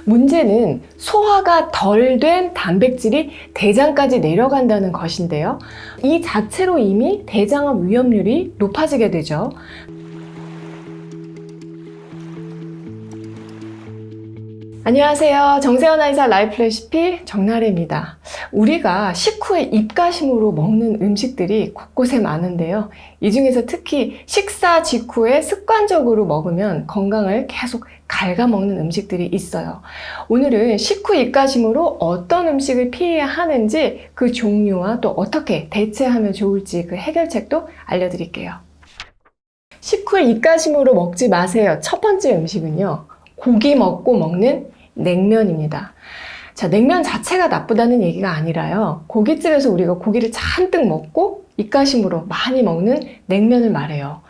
문제는 소화가 덜 된 단백질이 대장까지 내려간다는 것인데요. 이 자체로 이미 대장암 위험률이 높아지게 되죠. 안녕하세요. 정세현 한의사 라이프 레시피 정나래입니다. 우리가 식후에 입가심으로 먹는 음식들이 곳곳에 많은데요. 이 중에서 특히 식사 직후에 습관적으로 먹으면 건강을 계속 갉아먹는 음식들이 있어요. 오늘은 식후 입가심으로 어떤 음식을 피해야 하는지, 그 종류와 또 어떻게 대체하면 좋을지 그 해결책도 알려드릴게요. 식후에 입가심으로 먹지 마세요. 첫 번째 음식은요, 고기 먹고 먹는 냉면입니다. 자, 냉면 자체가 나쁘다는 얘기가 아니라요, 고깃집에서 우리가 고기를 잔뜩 먹고 입가심으로 많이 먹는 냉면을 말해요.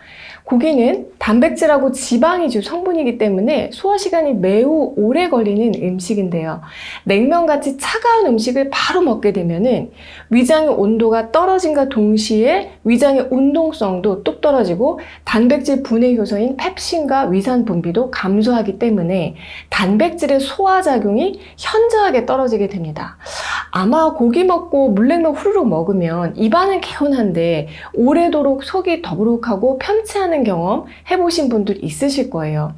고기는 단백질하고 지방이 주 성분이기 때문에 소화 시간이 매우 오래 걸리는 음식인데요. 냉면같이 차가운 음식을 바로 먹게 되면은 위장의 온도가 떨어짐과 동시에 위장의 운동성도 뚝 떨어지고 단백질 분해 효소인 펩신과 위산 분비도 감소하기 때문에 단백질의 소화 작용이 현저하게 떨어지게 됩니다. 아마 고기 먹고 물냉면 후루룩 먹으면 입안은 개운한데 오래도록 속이 더부룩하고 편치 않은 경험 해보신 분들 있으실 거예요.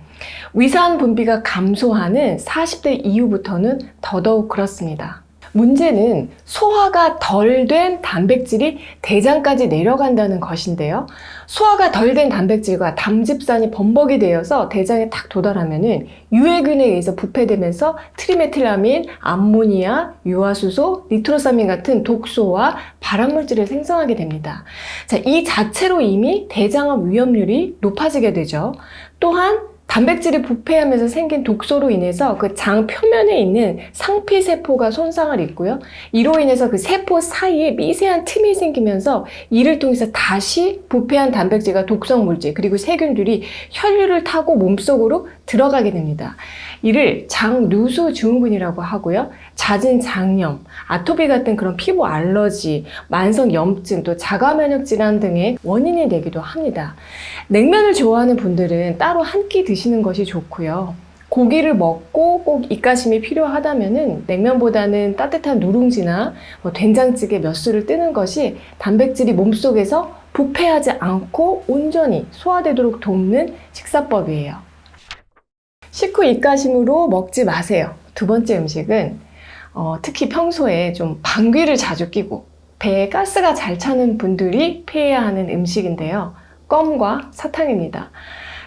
위산 분비가 감소하는 40대 이후부터는 더더욱 그렇습니다. 문제는 소화가 덜 된 단백질이 대장까지 내려간다는 것인데요. 소화가 덜 된 단백질과 담즙산이 범벅이 되어서 대장에 딱 도달하면은 유해균에 의해서 부패되면서 트리메틸라민, 암모니아, 유화수소, 니트로사민 같은 독소와 발암물질을 생성하게 됩니다. 자, 이 자체로 이미 대장암 위험률이 높아지게 되죠. 또한 단백질이 부패하면서 생긴 독소로 인해서 그 장 표면에 있는 상피세포가 손상을 입고요. 이로 인해서 그 세포 사이에 미세한 틈이 생기면서 이를 통해서 다시 부패한 단백질과 독성물질 그리고 세균들이 혈류를 타고 몸속으로 들어가게 됩니다. 이를 장누수 증후군이라고 하고요. 잦은 장염, 아토피 같은 그런 피부 알러지, 만성 염증, 또 자가면역 질환 등의 원인이 되기도 합니다. 냉면을 좋아하는 분들은 따로 한 끼 드시는 것이 좋고요. 고기를 먹고 꼭 입가심이 필요하다면은 냉면보다는 따뜻한 누룽지나 된장찌개 몇 술을 뜨는 것이 단백질이 몸속에서 부패하지 않고 온전히 소화되도록 돕는 식사법이에요. 식후 입가심으로 먹지 마세요. 두 번째 음식은 특히 평소에 좀 방귀를 자주 뀌고 배에 가스가 잘 차는 분들이 피해야 하는 음식인데요. 껌과 사탕입니다.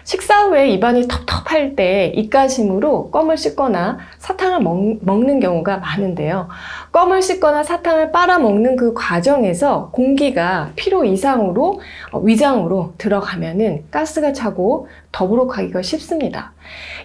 식사 후에 입안이 텁텁할 때 입가심으로 껌을 씹거나 사탕을 먹는 경우가 많은데요. 껌을 씹거나 사탕을 빨아먹는 그 과정에서 공기가 필요 이상으로 위장으로 들어가면은 가스가 차고 더부룩하기가 쉽습니다.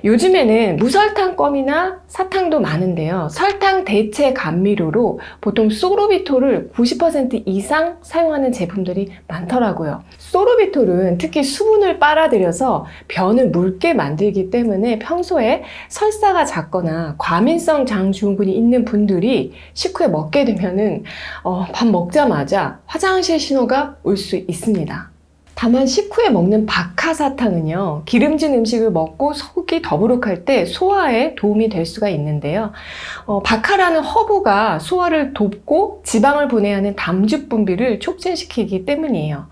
요즘에는 무설탕 껌이나 사탕도 많은데요. 설탕 대체 감미료로 보통 소르비톨을 90% 이상 사용하는 제품들이 많더라고요. 소르비톨은 특히 수분을 빨아들여서 변을 묽게 만들기 때문에 평소에 설사가 잦거나 과민성 장증후군이 있는 분들이 식후에 먹게 되면은 밥 먹자마자 화장실 신호가 올 수 있습니다. 다만 식후에 먹는 박하사탕은요, 기름진 음식을 먹고 속이 더부룩할 때 소화에 도움이 될 수가 있는데요. 박하라는 허브가 소화를 돕고 지방을 분해하는 담즙 분비를 촉진시키기 때문이에요.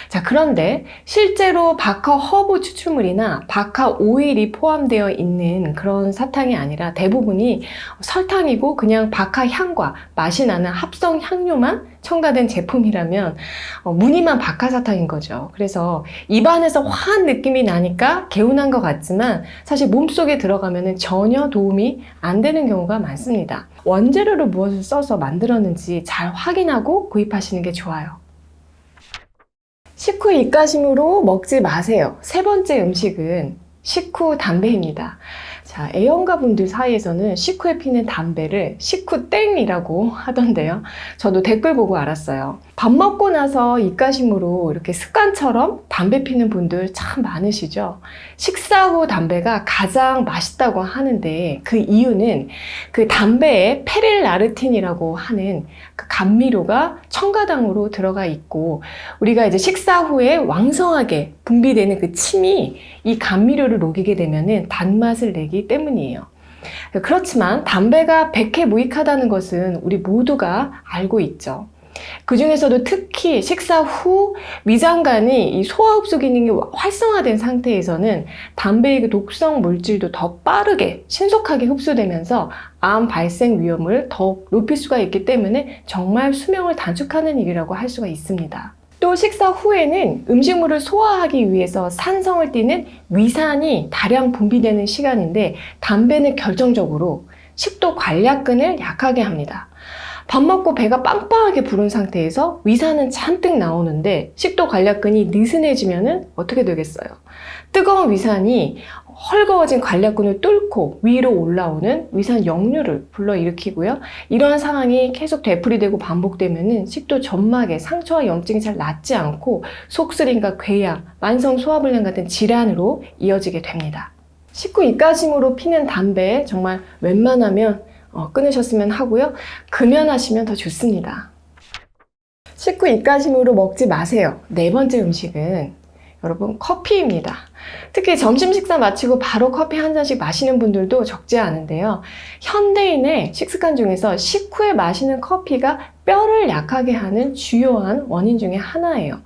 자, 그런데 실제로 박하 허브 추출물이나 박하 오일이 포함되어 있는 그런 사탕이 아니라 대부분이 설탕이고 그냥 박하 향과 맛이 나는 합성 향료만 첨가된 제품이라면 무늬만 박하사탕인 거죠. 그래서 입안에서 화한 느낌이 나니까 개운한 것 같지만 사실 몸속에 들어가면 전혀 도움이 안 되는 경우가 많습니다. 원재료를 무엇을 써서 만들었는지 잘 확인하고 구입하시는 게 좋아요. 식후 입가심으로 먹지 마세요. 세 번째 음식은 식후 담배입니다. 자, 애연가분들 사이에서는 식후에 피는 담배를 식후땡이라고 하던데요. 저도 댓글 보고 알았어요. 밥 먹고 나서 입가심으로 이렇게 습관처럼 담배 피는 분들 참 많으시죠. 식사 후 담배가 가장 맛있다고 하는데 그 이유는 그 담배에 페릴나르틴이라고 하는 그 감미료가 첨가당으로 들어가 있고, 우리가 이제 식사 후에 왕성하게 분비되는 그 침이 이 감미료를 녹이게 되면은 단맛을 내기 때문이에요. 그렇지만 담배가 백해무익하다는 것은 우리 모두가 알고 있죠. 그 중에서도 특히 식사 후 위장관이 이 소화흡수 기능이 활성화된 상태에서는 담배의 그 독성 물질도 더 빠르게 신속하게 흡수되면서 암 발생 위험을 더욱 높일 수가 있기 때문에 정말 수명을 단축하는 일이라고 할 수가 있습니다. 또 식사 후에는 음식물을 소화하기 위해서 산성을 띠는 위산이 다량 분비되는 시간인데 담배는 결정적으로 식도 관략근을 약하게 합니다. 밥 먹고 배가 빵빵하게 부른 상태에서 위산은 잔뜩 나오는데 식도 관략근이 느슨해지면 어떻게 되겠어요? 뜨거운 위산이 헐거워진 관략근을 뚫고 위로 올라오는 위산 역류를 불러일으키고요. 이러한 상황이 계속 되풀이되고 반복되면 식도 점막에 상처와 염증이 잘 낫지 않고 속쓰림과 궤양, 만성 소화불량 같은 질환으로 이어지게 됩니다. 식후 입가심으로 피는 담배 정말 웬만하면 끊으셨으면 하고요. 금연하시면 더 좋습니다. 식후 입가심으로 먹지 마세요. 네 번째 음식은 여러분 커피입니다. 특히 점심 식사 마치고 바로 커피 한 잔씩 마시는 분들도 적지 않은데요. 현대인의 식습관 중에서 식후에 마시는 커피가 뼈를 약하게 하는 주요한 원인 중에 하나예요.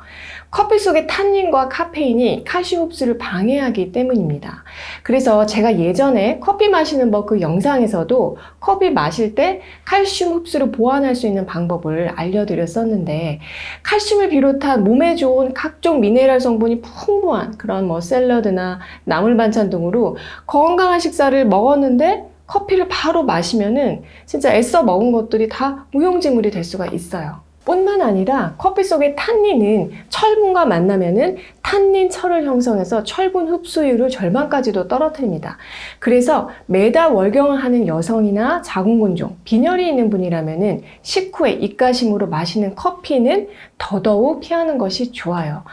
커피 속의 탄닌과 카페인이 칼슘 흡수를 방해하기 때문입니다. 그래서 제가 예전에 커피 마시는 법 그 영상에서도 커피 마실 때 칼슘 흡수를 보완할 수 있는 방법을 알려드렸었는데, 칼슘을 비롯한 몸에 좋은 각종 미네랄 성분이 풍부한 그런 샐러드나 나물 반찬 등으로 건강한 식사를 먹었는데 커피를 바로 마시면은 진짜 애써 먹은 것들이 다 무용지물이 될 수가 있어요. 뿐만 아니라 커피 속의 탄닌은 철분과 만나면은 탄닌 철을 형성해서 철분 흡수율을 절반까지도 떨어뜨립니다. 그래서 매달 월경을 하는 여성이나 자궁근종, 빈혈이 있는 분이라면은 식후에 입가심으로 마시는 커피는 더더욱 피하는 것이 좋아요.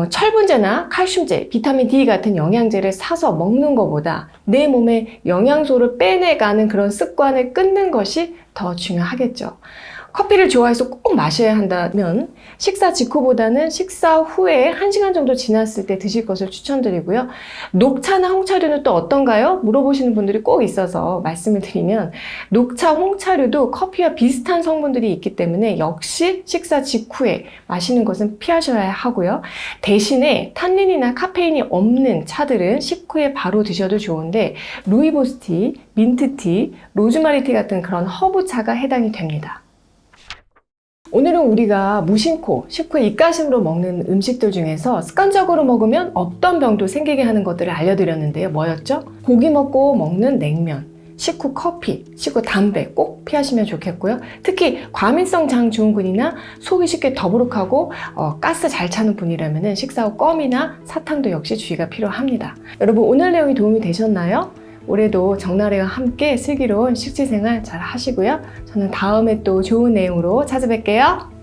철분제나 칼슘제, 비타민 D 같은 영양제를 사서 먹는 것보다 내 몸에 영양소를 빼내가는 그런 습관을 끊는 것이 더 중요하겠죠. 커피를 좋아해서 꼭 마셔야 한다면 식사 직후보다는 식사 후에 1시간 정도 지났을 때 드실 것을 추천드리고요. 녹차나 홍차류는 또 어떤가요? 물어보시는 분들이 꼭 있어서 말씀을 드리면, 녹차, 홍차류도 커피와 비슷한 성분들이 있기 때문에 역시 식사 직후에 마시는 것은 피하셔야 하고요. 대신에 탄닌이나 카페인이 없는 차들은 식후에 바로 드셔도 좋은데 루이보스티, 민트티, 로즈마리티 같은 그런 허브차가 해당이 됩니다. 오늘은 우리가 무심코 식후에 입가심으로 먹는 음식들 중에서 습관적으로 먹으면 없던 병도 생기게 하는 것들을 알려드렸는데요. 뭐였죠? 고기 먹고 먹는 냉면, 식후 커피, 식후 담배 꼭 피하시면 좋겠고요. 특히 과민성 장증후군이나 속이 쉽게 더부룩하고 가스 잘 차는 분이라면 식사 후 껌이나 사탕도 역시 주의가 필요합니다. 여러분, 오늘 내용이 도움이 되셨나요? 올해도 정나래와 함께 슬기로운 식지생활 잘 하시고요. 저는 다음에 또 좋은 내용으로 찾아뵐게요.